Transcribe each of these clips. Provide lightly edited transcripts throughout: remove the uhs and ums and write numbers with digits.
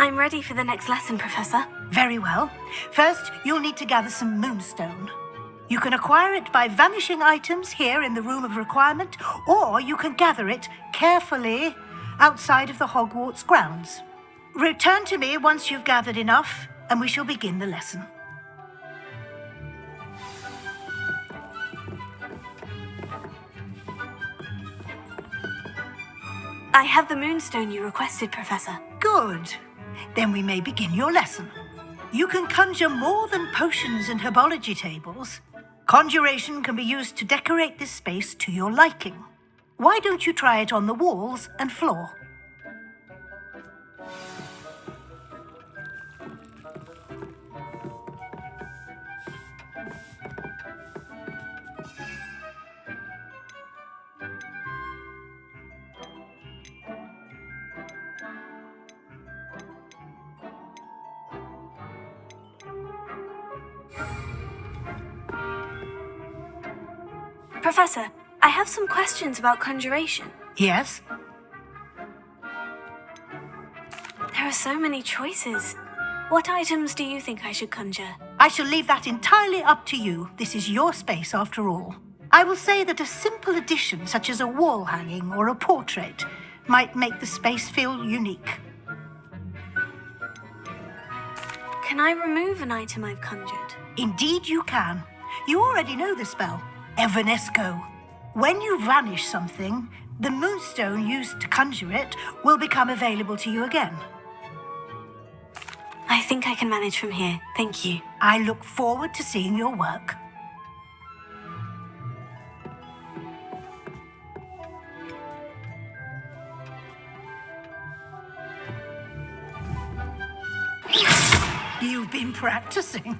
I'm ready for the next lesson, Professor. Very well. First, you'll need to gather some moonstone. You can acquire it by vanishing items here in the Room of Requirement, or you can gather it carefully outside of the Hogwarts grounds. Return to me once you've gathered enough, and we shall begin the lesson. I have the moonstone you requested, Professor. Good. Then we may begin your lesson. You can conjure more than potions and herbology tables. Conjuration can be used to decorate this space to your liking. Why don't you try it on the walls and floor? Professor, I have some questions about conjuration. Yes? There are so many choices. What items do you think I should conjure? I shall leave that entirely up to you. This is your space after all. I will say that a simple addition such as a wall hanging or a portrait might make the space feel unique. Can I remove an item I've conjured? Indeed you can. You already know the spell, Evanesco. When you vanish something, the moonstone used to conjure it will become available to you again. I think I can manage from here, thank you. I look forward to seeing your work. You've been practicing.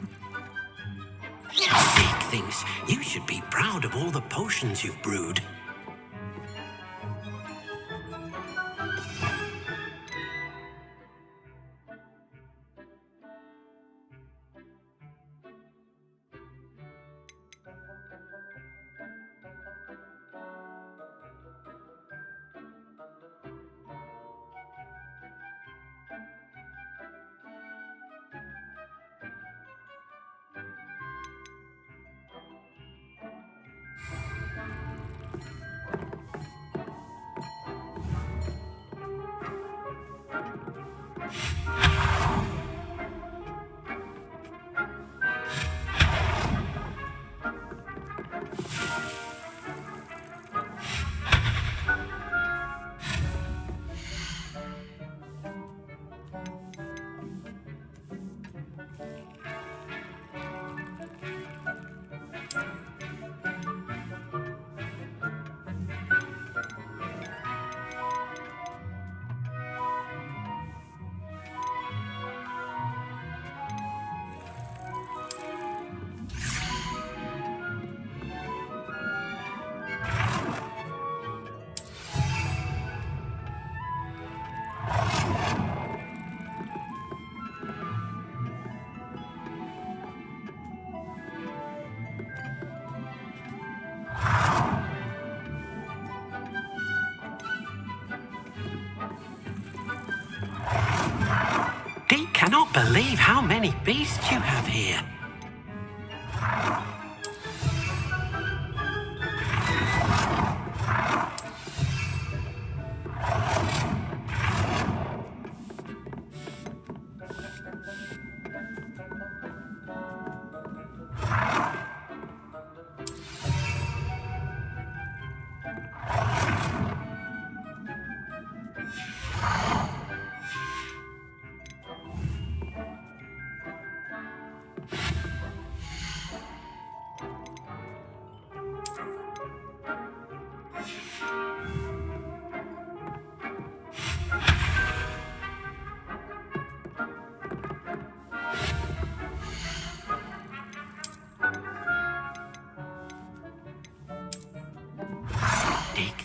Big thinks you should be proud of all the potions you've brewed. Cannot believe how many beasts you have here.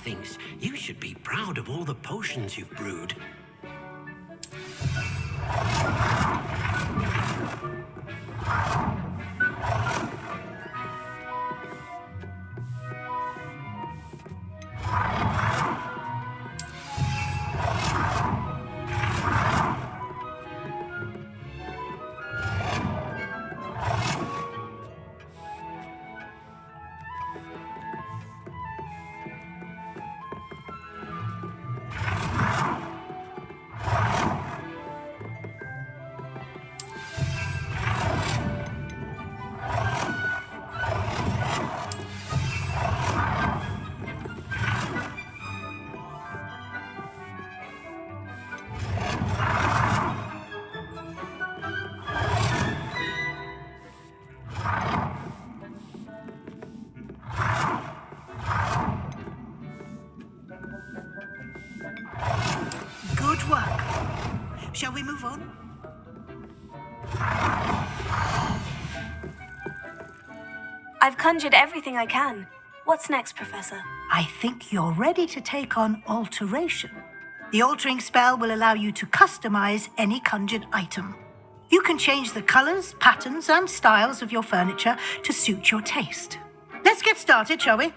Thinks you should be proud of all the potions you've brewed. Nice work. Shall we move on? I've conjured everything I can. What's next, Professor? I think you're ready to take on alteration. The altering spell will allow you to customize any conjured item. You can change the colors, patterns, and styles of your furniture to suit your taste. Let's get started, shall we?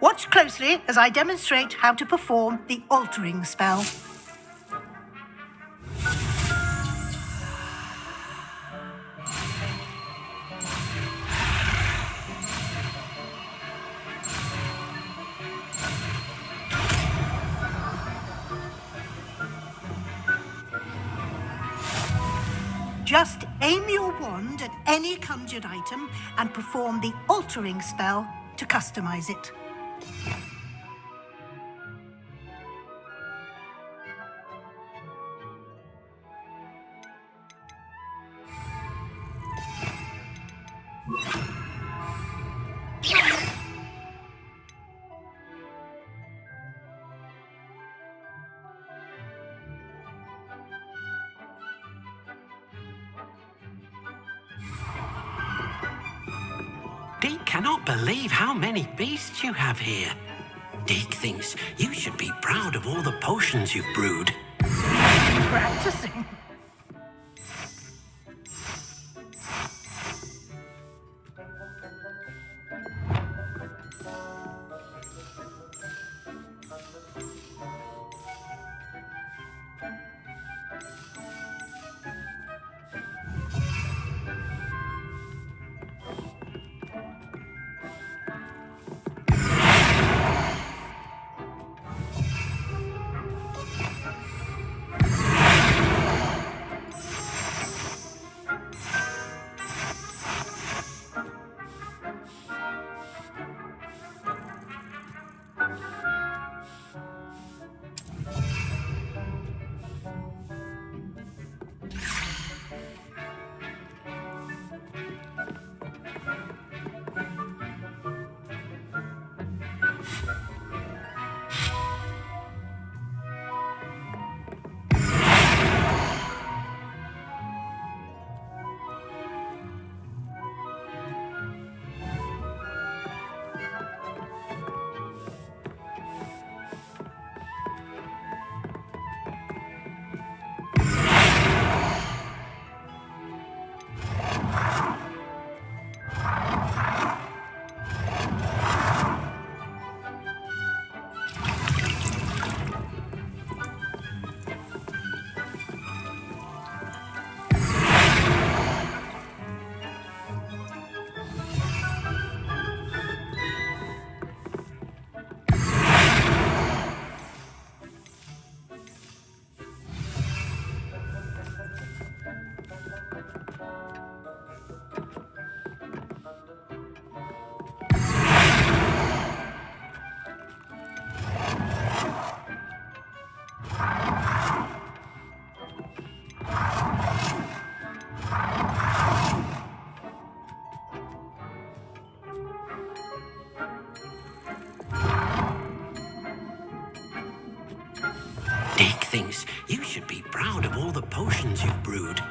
Watch closely as I demonstrate how to perform the altering spell. Just aim your wand at any conjured item and perform the altering spell to customize it. Deke cannot believe how many beasts you have here. Deke thinks you should be proud of all the potions you've brewed. Practicing. Deke thinks you should be proud of all the potions you've brewed.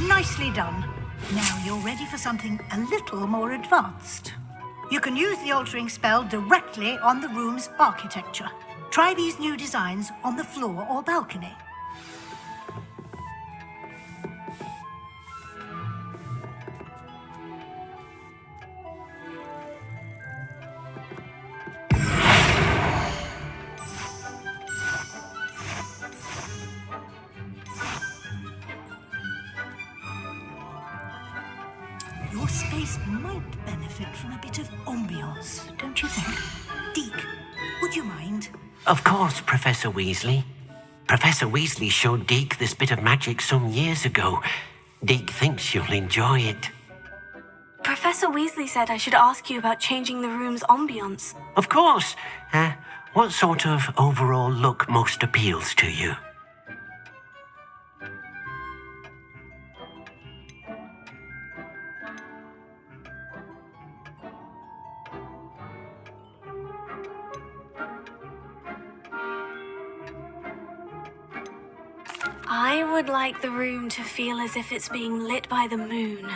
Nicely done. Now you're ready for something a little more advanced. You can use the altering spell directly on the room's architecture. Try these new designs on the floor or balcony. Your space might benefit from a bit of ambiance, don't you think? Deke, would you mind? Of course, Professor Weasley. Professor Weasley showed Deke this bit of magic some years ago. Deke thinks you'll enjoy it. Professor Weasley said I should ask you about changing the room's ambiance. Of course. What sort of overall look most appeals to you? I would like the room to feel as if it's being lit by the moon.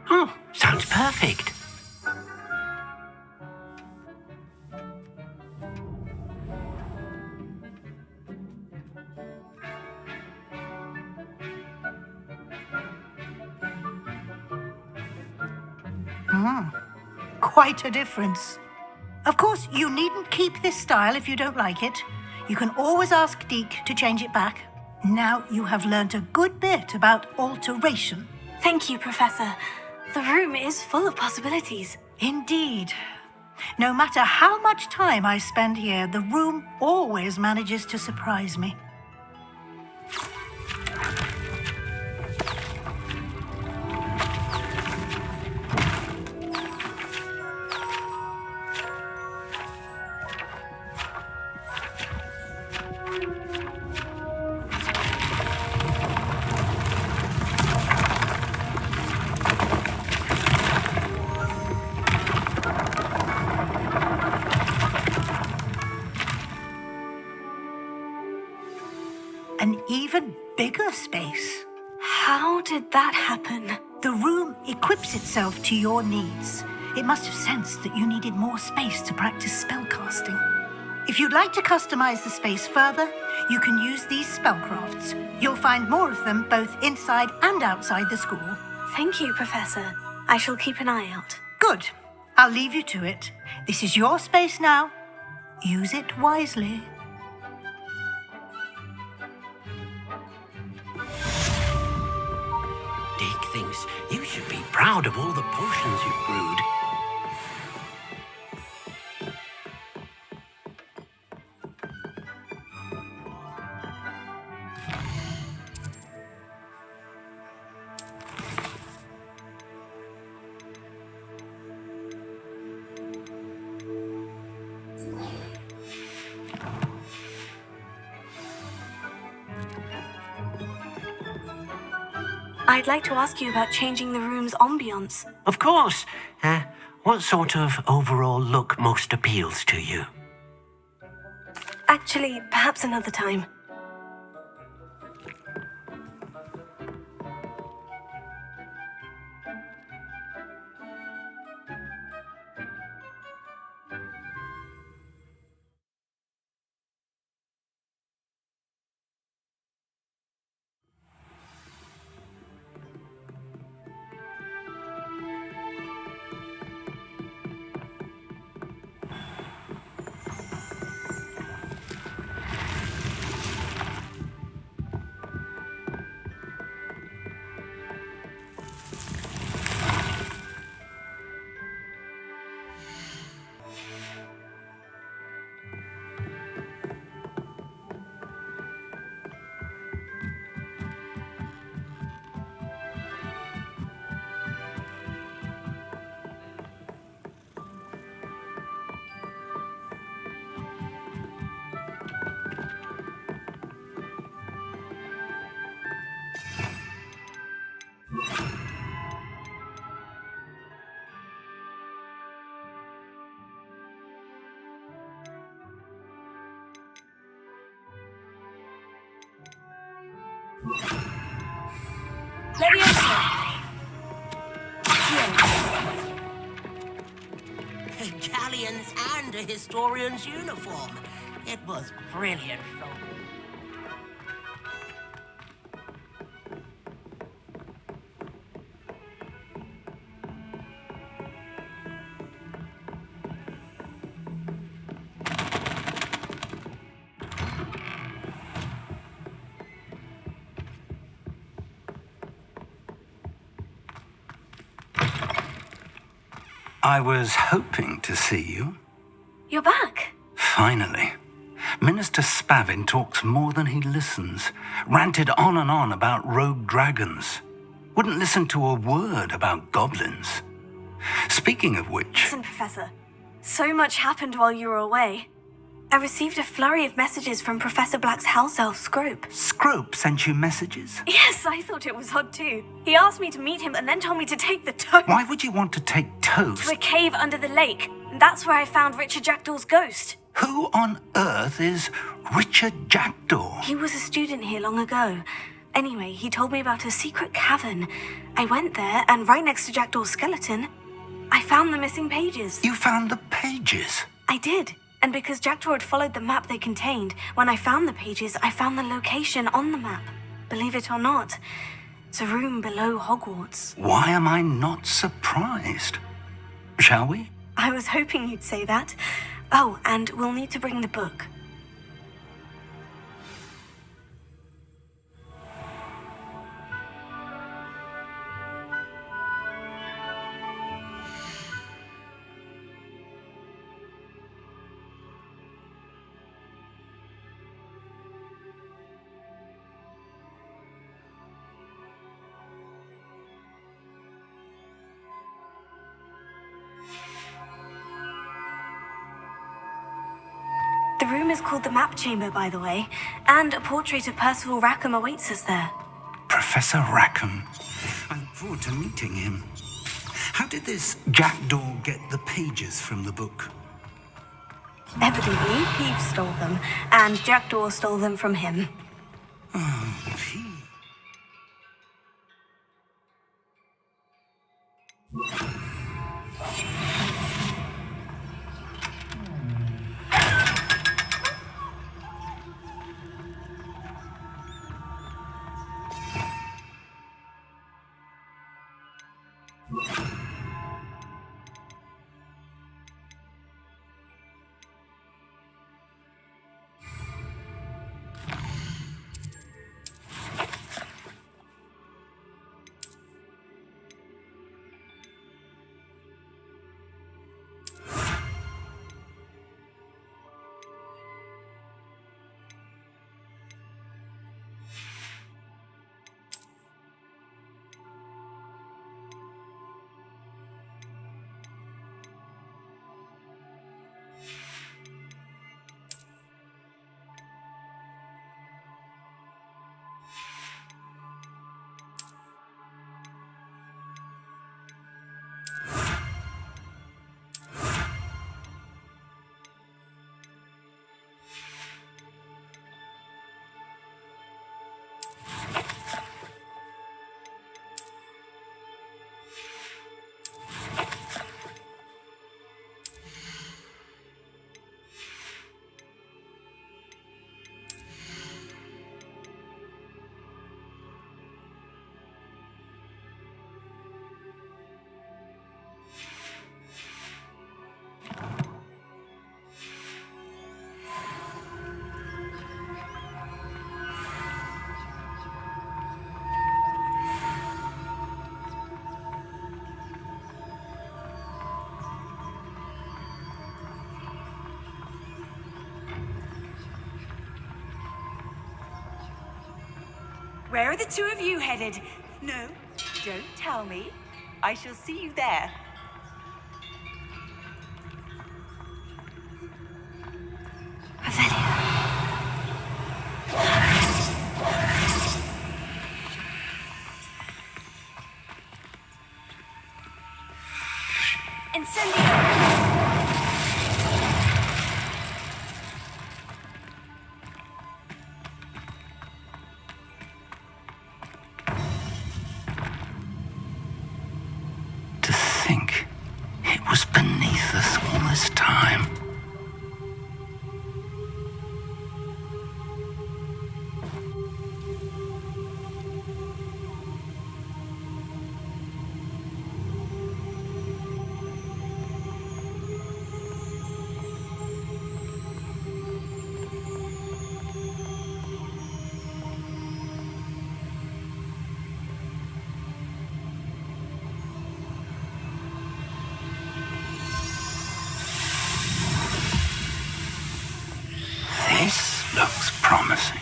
Oh, sounds perfect. Quite a difference. Of course, you needn't keep this style if you don't like it. You can always ask Deke to change it back. Now you have learnt a good bit about alteration. Thank you, Professor. The room is full of possibilities. Indeed. No matter how much time I spend here, the room always manages to surprise me. An even bigger space. How did that happen? The room equips itself to your needs. It must have sensed that you needed more space to practice spellcasting. If you'd like to customize the space further, you can use these spellcrafts. You'll find more of them both inside and outside the school. Thank you, Professor. I shall keep an eye out. Good. I'll leave you to it. This is your space now. Use it wisely. Deke thinks you should be proud of all the potions you've brewed. I'd like to ask you about changing the room's ambiance. Of course. What sort of overall look most appeals to you? Actually, perhaps another time. Galleons and a historian's uniform. It was brilliant. I was hoping to see you. You're back. Finally. Minister Spavin talks more than he listens. Ranted on and on about rogue dragons. Wouldn't listen to a word about goblins. Speaking of which, Listen, Professor. So much happened while you were away. I received a flurry of messages from Professor Black's house elf, Scrope. Scrope sent you messages? Yes, I thought it was odd too. He asked me to meet him and then told me to take the toast Why would you want to take Toast? to a cave under the lake. And that's where I found Richard Jackdaw's ghost. Who on earth is Richard Jackdaw? He was a student here long ago. Anyway, he told me about a secret cavern. I went there, and right next to Jackdaw's skeleton, I found the missing pages. You found the pages? I did. And because Jackdaw had followed the map they contained, when I found the pages, I found the location on the map. Believe it or not, it's a room below Hogwarts. Why am I not surprised? Shall we? I was hoping you'd say that. Oh, and we'll need to bring the book. The room is called the Map Chamber, by the way, and a portrait of Percival Rackham awaits us there. Professor Rackham. I look forward to meeting him. How did this Jackdaw get the pages from the book? Evidently, Peeves stole them, and Jackdaw stole them from him. Where are the two of you headed? No, don't tell me. I shall see you there. To think it was beneath us all this time. This looks promising.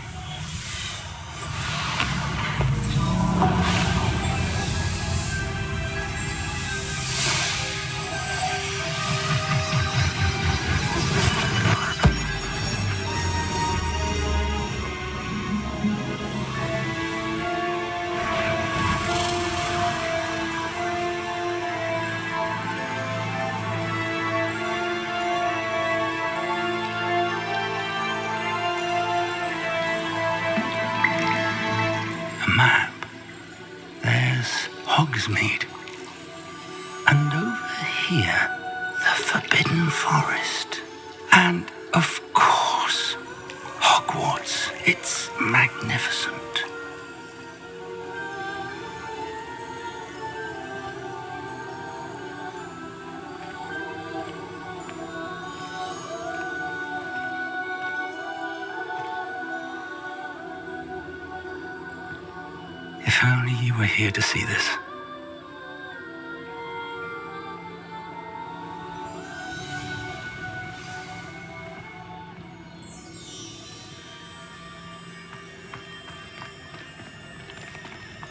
Hogsmeade. And over here, the Forbidden Forest. And, of course, Hogwarts. It's magnificent. If only you were here to see this.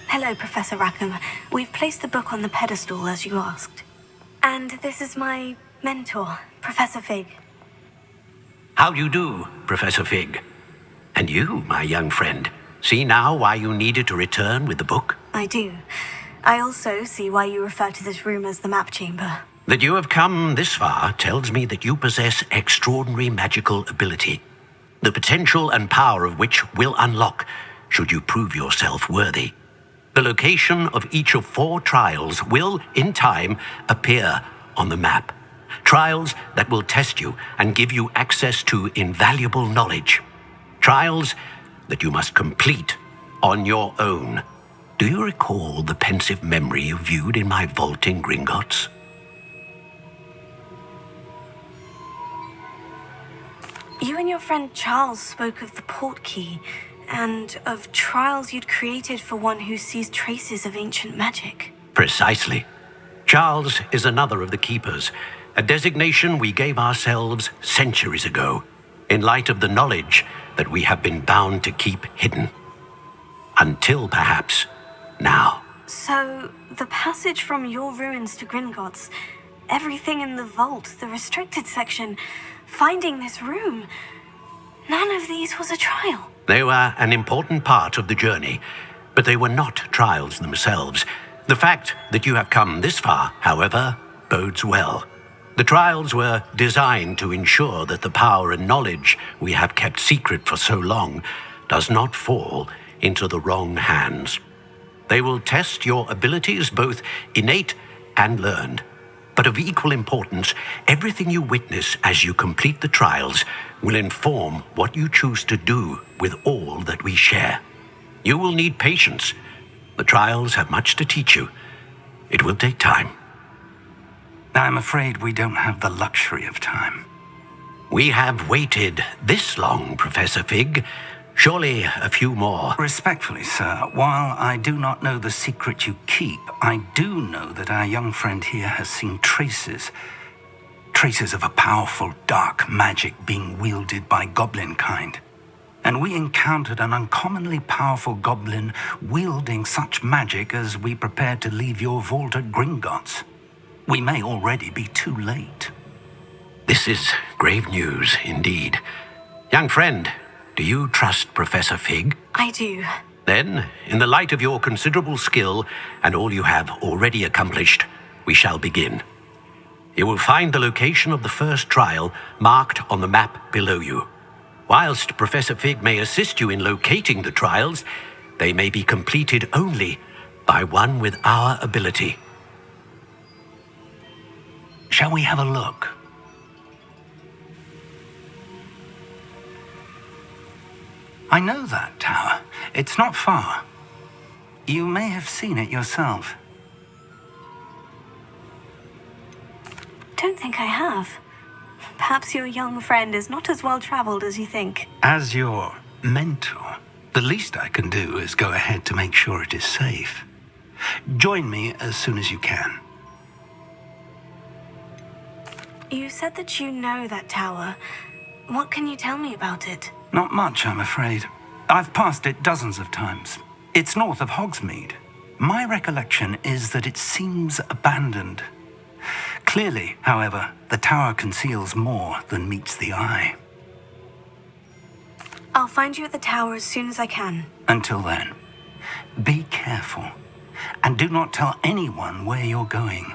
Hello, Professor Rackham. We've placed the book on the pedestal as you asked. And this is my mentor, Professor Fig. How do you do, Professor Fig? And you, my young friend, see now why you needed to return with the book? I do. I also see why you refer to this room as the map chamber. That you have come this far tells me that you possess extraordinary magical ability, the potential and power of which will unlock should you prove yourself worthy. The location of each of 4 trials will, in time, appear on the map. Trials that will test you and give you access to invaluable knowledge. Trials that you must complete on your own. Do you recall the pensive memory you viewed in my vault in Gringotts? You and your friend Charles spoke of the portkey and of trials you'd created for one who sees traces of ancient magic. Precisely. Charles is another of the keepers, a designation we gave ourselves centuries ago, in light of the knowledge that we have been bound to keep hidden. Until perhaps now. So, the passage from your ruins to Gringotts, everything in the vault, the restricted section, finding this room, none of these was a trial. They were an important part of the journey, but they were not trials themselves. The fact that you have come this far, however, bodes well. The trials were designed to ensure that the power and knowledge we have kept secret for so long does not fall into the wrong hands. They will test your abilities, both innate and learned. But of equal importance, everything you witness as you complete the trials will inform what you choose to do with all that we share. You will need patience. The trials have much to teach you. It will take time. I'm afraid we don't have the luxury of time. We have waited this long, Professor Fig. Surely a few more. Respectfully, sir, while I do not know the secret you keep, I do know that our young friend here has seen traces of a powerful dark magic being wielded by goblin kind. And we encountered an uncommonly powerful goblin wielding such magic as we prepared to leave your vault at Gringotts. We may already be too late. This is grave news indeed. Young friend, do you trust Professor Fig? I do. Then, in the light of your considerable skill and all you have already accomplished, we shall begin. You will find the location of the first trial marked on the map below you. Whilst Professor Fig may assist you in locating the trials, they may be completed only by one with our ability. Shall we have a look? I know that tower. It's not far. You may have seen it yourself. Don't think I have. Perhaps your young friend is not as well traveled as you think. As your mentor, the least I can do is go ahead to make sure it is safe. Join me as soon as you can. You said that you know that tower. What can you tell me about it? Not much, I'm afraid. I've passed it dozens of times. It's north of Hogsmeade. My recollection is that it seems abandoned. Clearly, however, the tower conceals more than meets the eye. I'll find you at the tower as soon as I can. Until then, be careful, and do not tell anyone where you're going.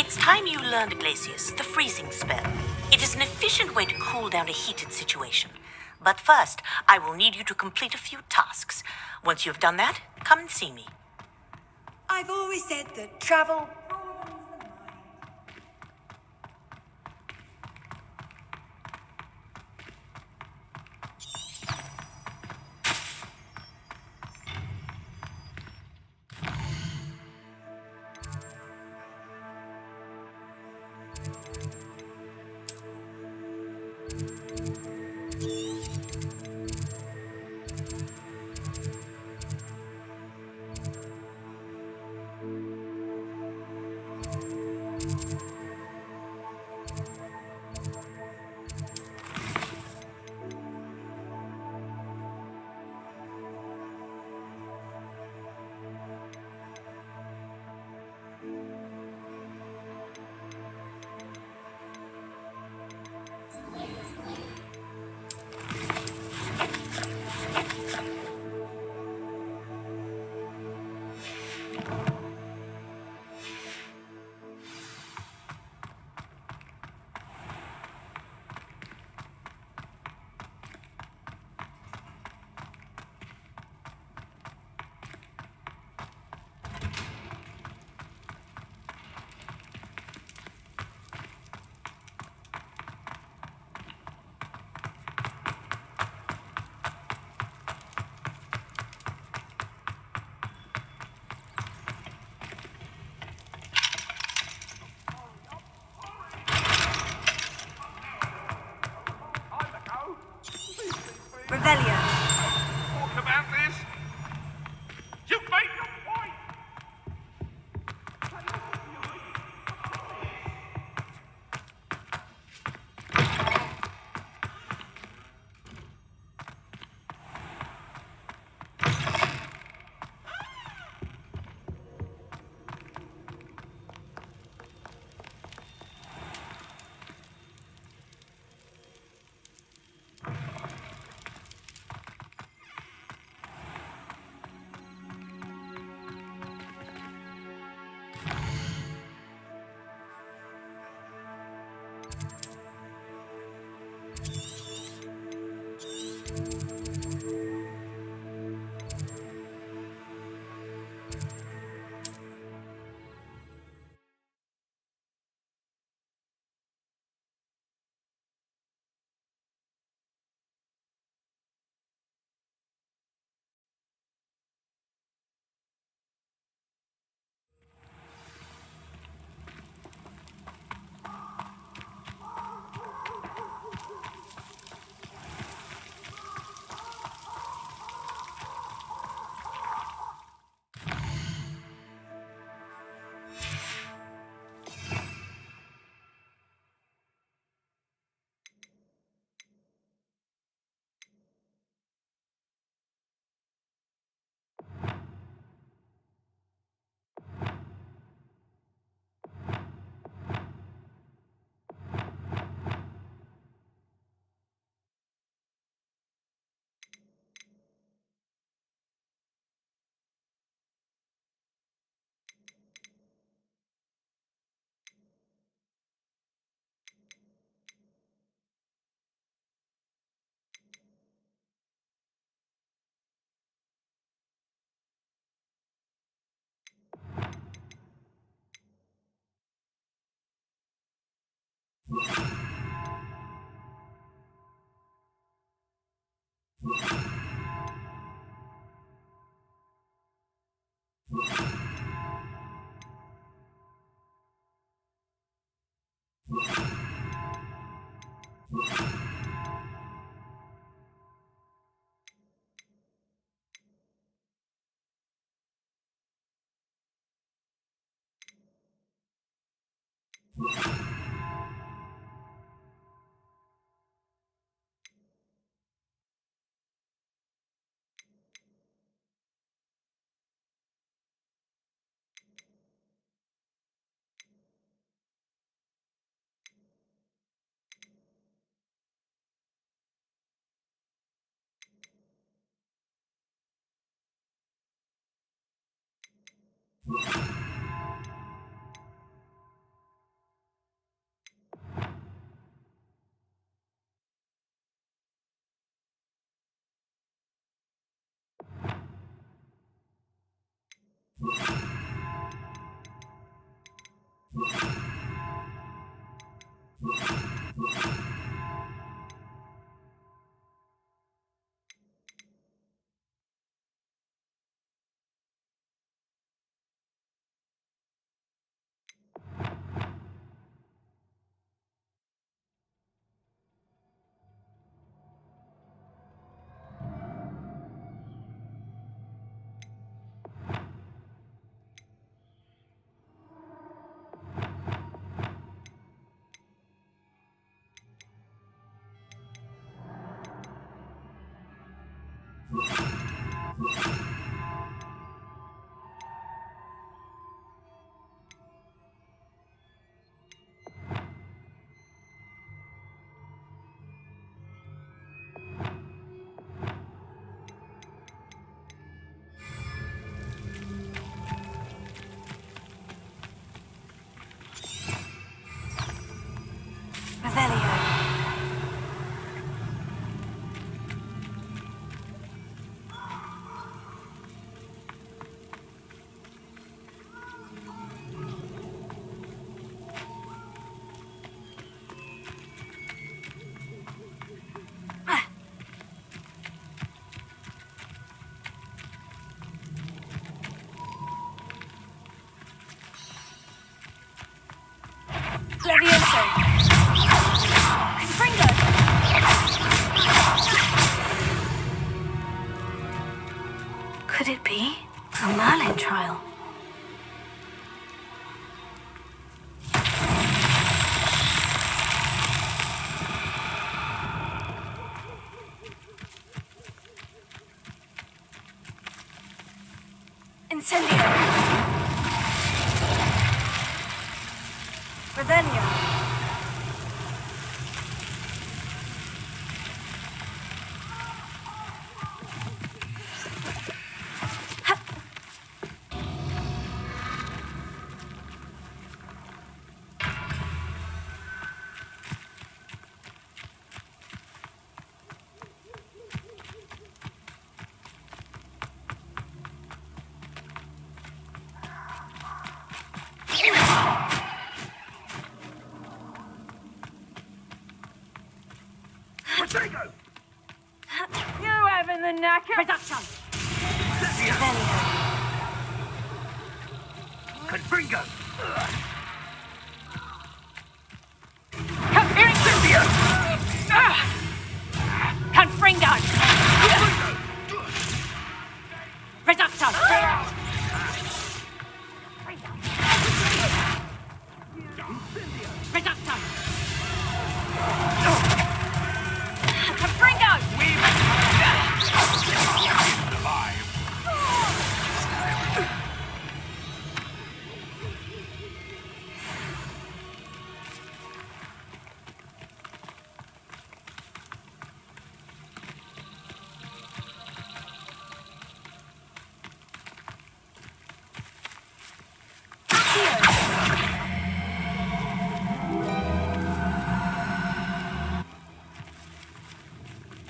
It's time you learned, Glacius, the freezing spell. It is an efficient way to cool down a heated situation. But first, I will need you to complete a few tasks. Once you've done that, come and see me. I've always said that travel. Revelio. Talk about this. You made your point. Revelio. Levioso. Confringo. Could it be a Merlin trial? Incendio. Revelio. You having the knacker? Production! Revelio. Confringo! Confringo! Confringo! Production! Production! Confringo!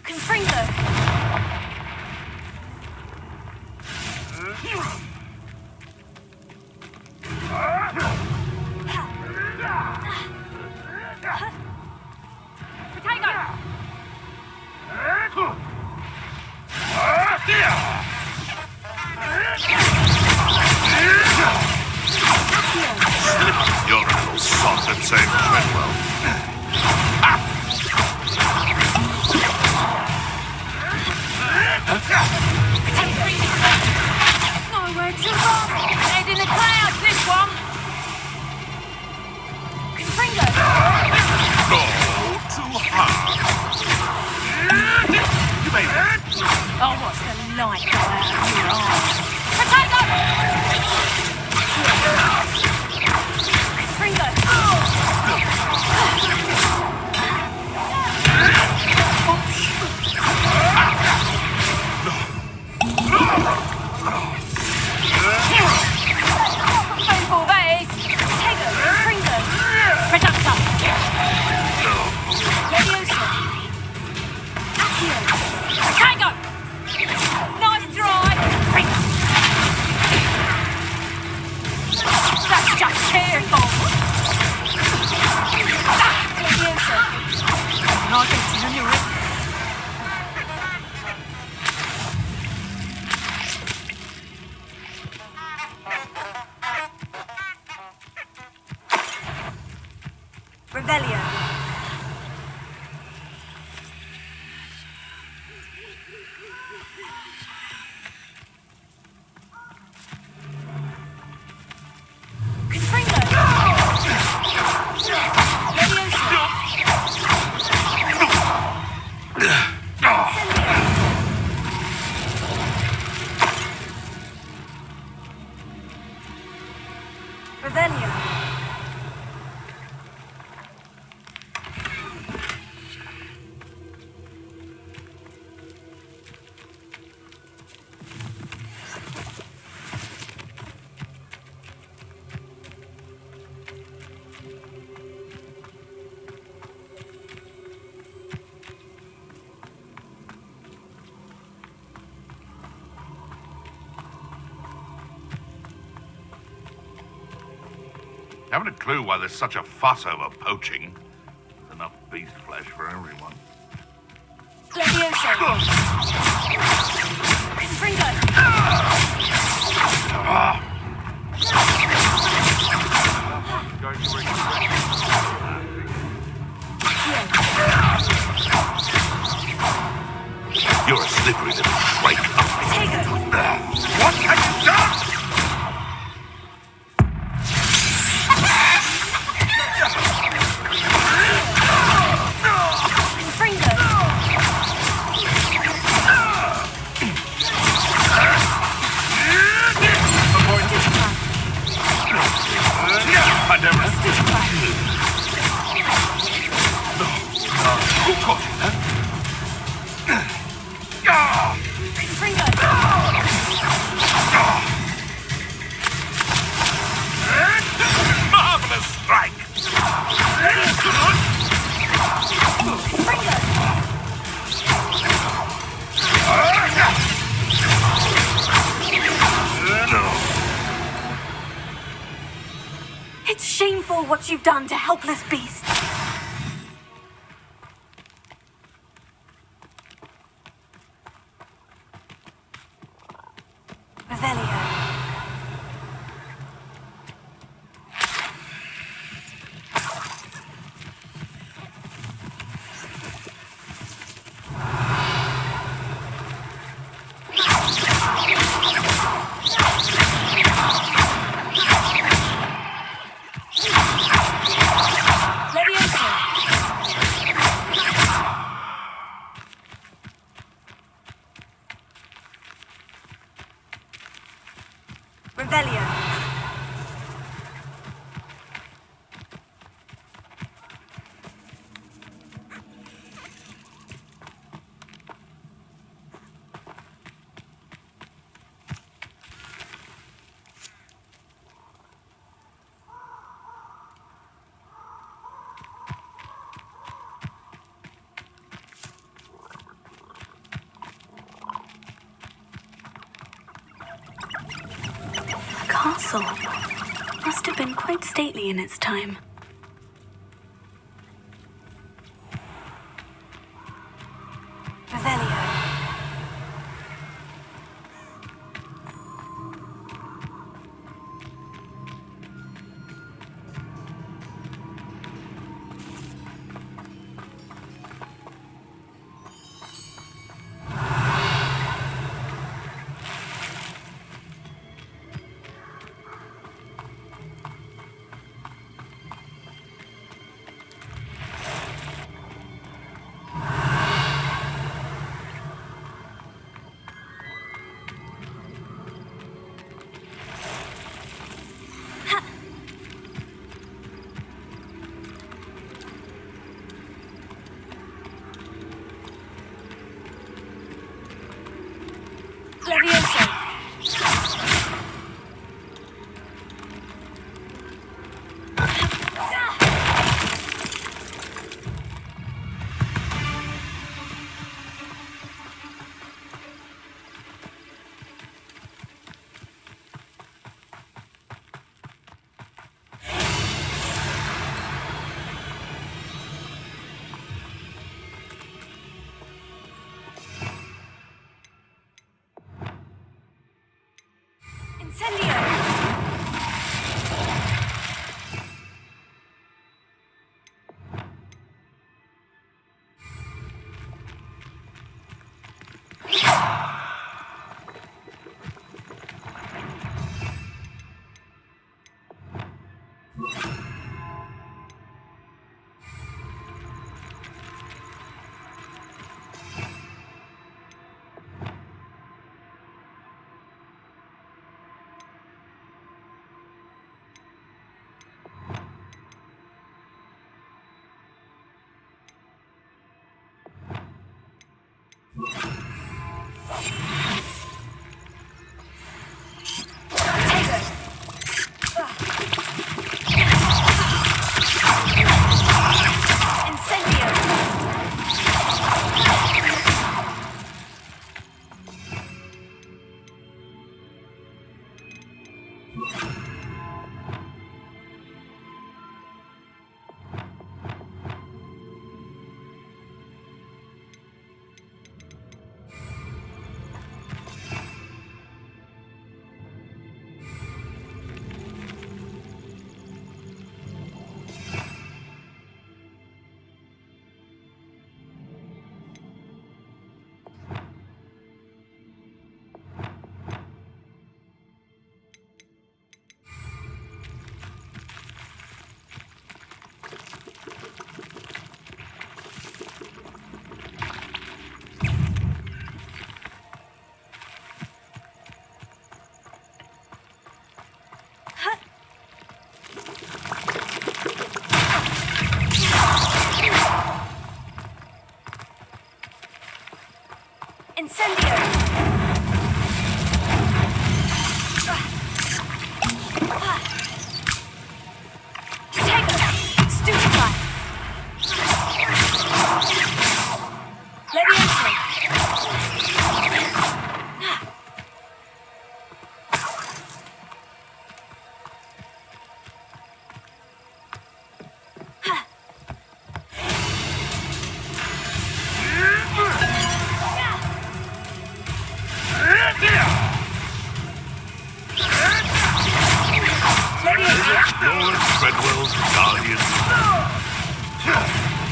Confringo. You're a little soft and same Treadwell. Nowhere to run! Head in the clouds, this one! Confringo. Go too hard. You made it. Oh, what's the light go out of your eyes? Potato! Confringo. Painful, that is! Potato. Confringo. Production! Levioso. Accio. Potato! Nice try! Just careful! Leviosa! Not getting anywhere. Revelio. Confringo. Leviosa. Incendio. Revelio. Haven't a clue why there's such a fuss over poaching. There's enough beast flesh for everyone. Leviosa. Confringo. Going to regret. You're a slippery little flake. What have you done? Marvelous strike! It's shameful what you've done to helpless beasts. Revelio. Leviosa. Revelio. Castle must have been quite stately in its time. Revelio. Incendio! Treadwell's guardian.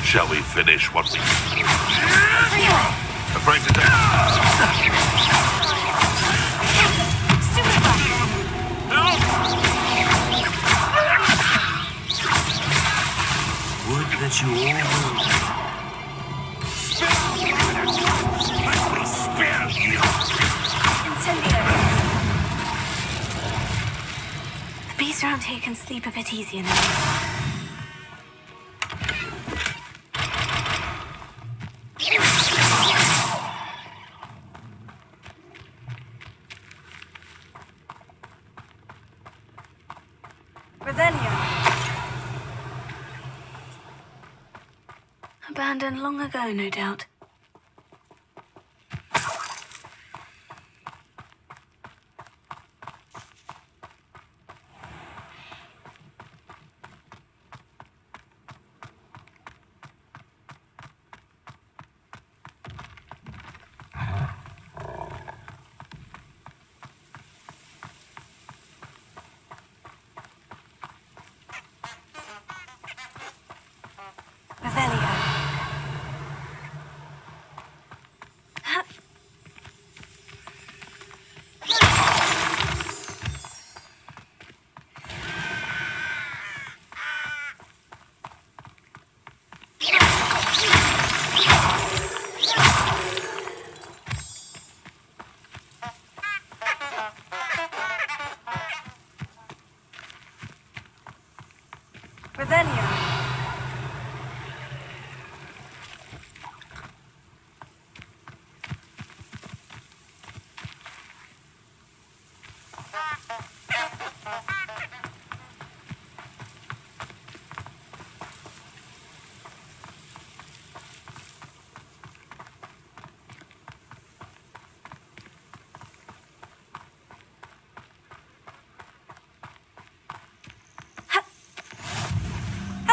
Shall we finish what we... Afraid to take... Would that you all Let me spare you. The bees around here can sleep a bit easier now. Abandoned long ago, no doubt.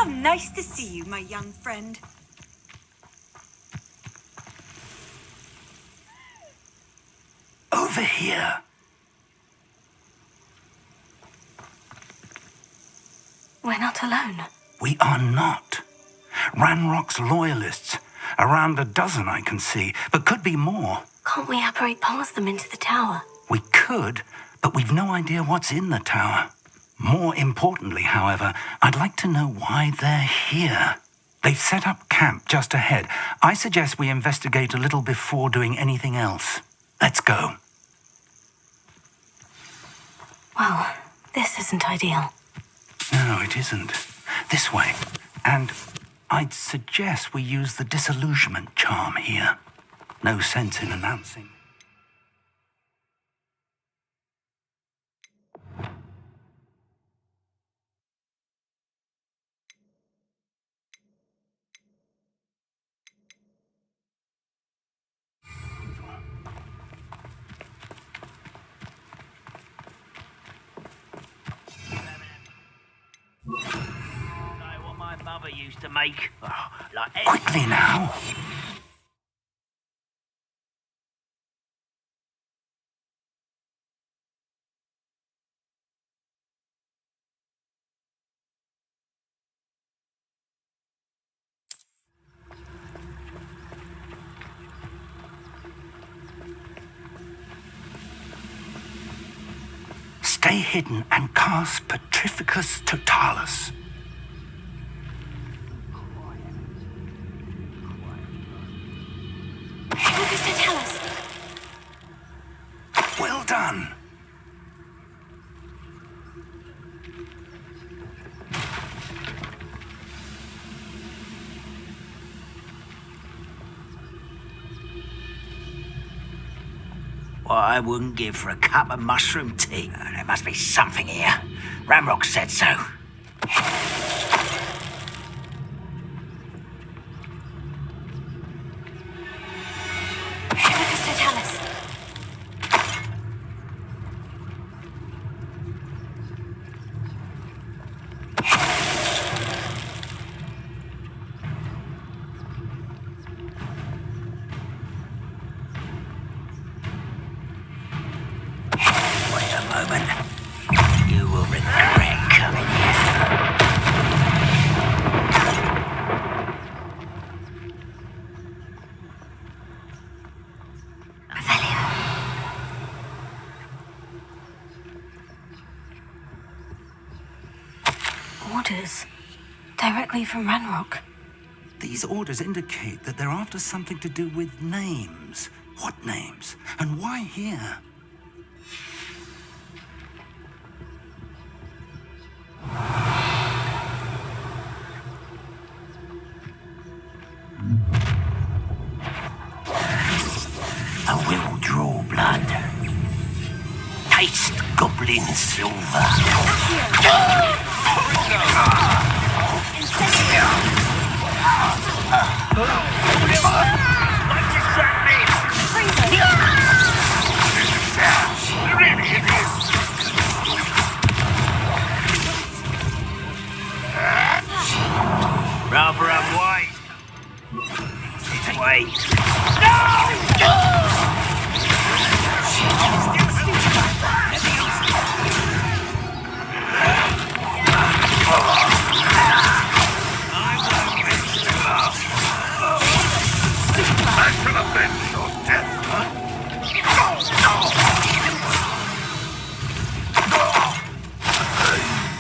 How nice to see you, my young friend. Over here. we're not alone. We are not. Ranrock's loyalists. Around a dozen I can see, but could be more. Can't we apparate past them into the tower? We could, but we've no idea what's in the tower. More importantly, however, I'd like to know why they're here. They've set up camp just ahead. I suggest we investigate a little before doing anything else. Let's go. Well, this isn't ideal. No, it isn't. This way. And I'd suggest we use the disillusionment charm here. No sense in announcing. Like what my mother used to make. Oh, like Quickly now. Stay hidden and cast Petrificus Totalis. Focus to tell us. Well done. what I wouldn't give for a cup of mushroom tea. There must be something here. Ramrock said so. Focus to tell us. Wait a moment. You will regret coming here. Orders. Directly from Ranrock. These orders indicate that they're after something to do with names. What names? And why here? I will draw blood. Taste goblin silver. Rather unwise. Wait. Back to the bench or death,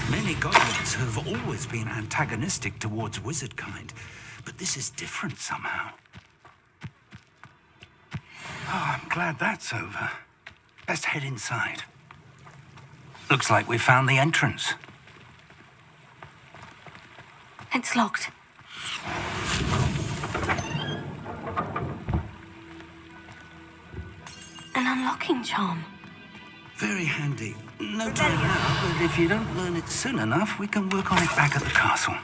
Many goblins have always been antagonistic towards wizard kind, but this is different somehow. Oh, I'm glad that's over. Let's head inside. Looks like we found the entrance. It's locked. An unlocking charm. Very handy. No time now, but if you don't learn it soon enough, we can work on it back at the castle.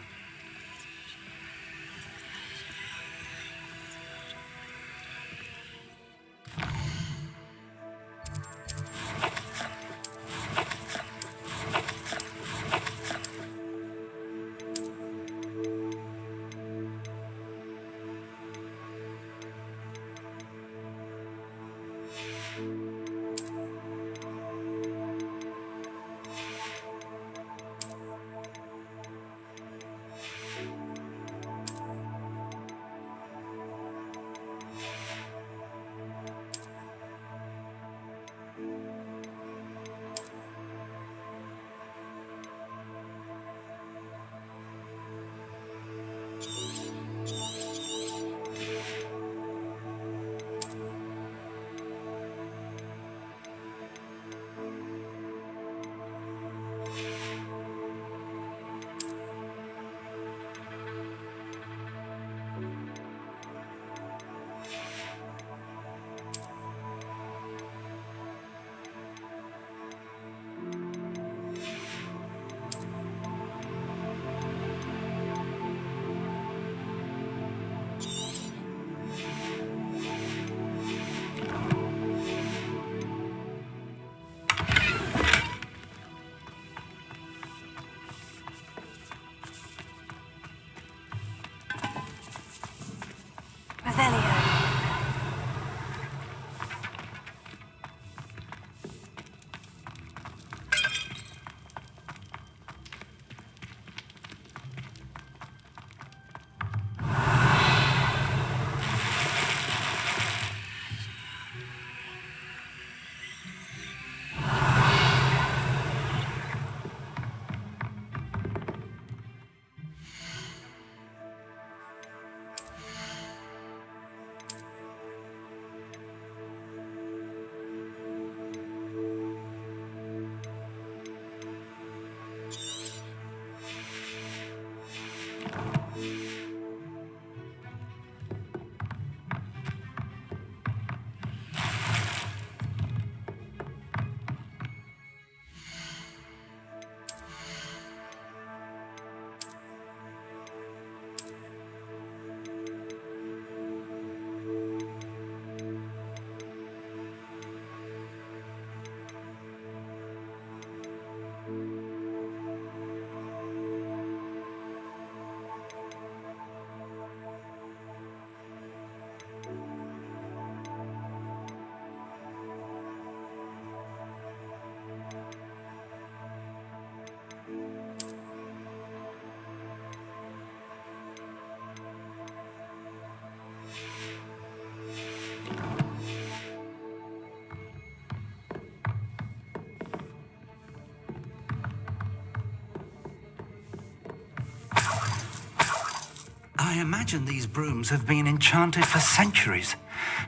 imagine these brooms have been enchanted for centuries.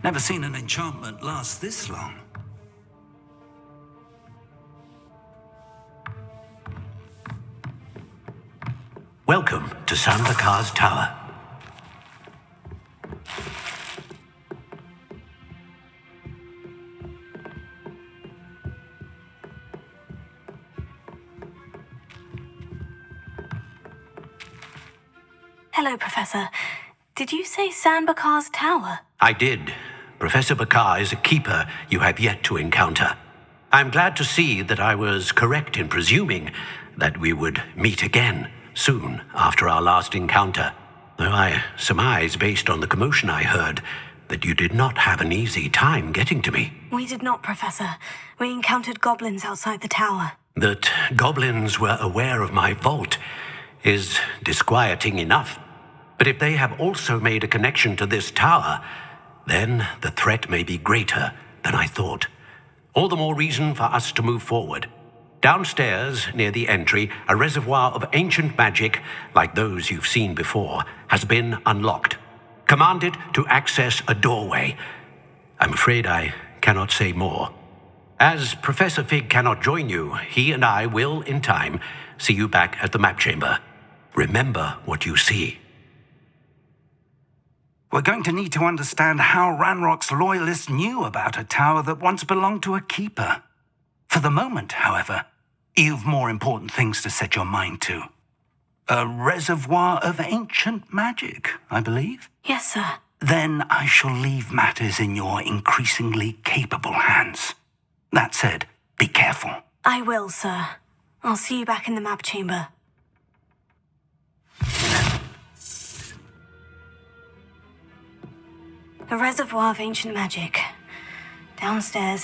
Never seen an enchantment last this long. Welcome to Sandakar's Tower. Hello, Professor. Did you say Sandakar's Tower? I did. Professor Bakar is a keeper you have yet to encounter. I'm glad to see that I was correct in presuming that we would meet again soon after our last encounter, though I surmise, based on the commotion I heard, that you did not have an easy time getting to me. We did not, Professor. We encountered goblins outside the tower. That goblins were aware of my vault is disquieting enough. But if they have also made a connection to this tower, then the threat may be greater than I thought. All the more reason for us to move forward. Downstairs, near the entry, a reservoir of ancient magic, like those you've seen before, has been unlocked. Commanded to access a doorway. I'm afraid I cannot say more. As Professor Fig cannot join you, he and I will, in time, see you back at the map chamber. Remember what you see. We're going to need to understand how Ranrock's loyalists knew about a tower that once belonged to a keeper. For the moment, however, you've more important things to set your mind to. A reservoir of ancient magic, I believe? Yes, sir. Then I shall leave matters in your increasingly capable hands. That said, be careful. I will, sir. I'll see you back in the map chamber. A reservoir of ancient magic. Downstairs,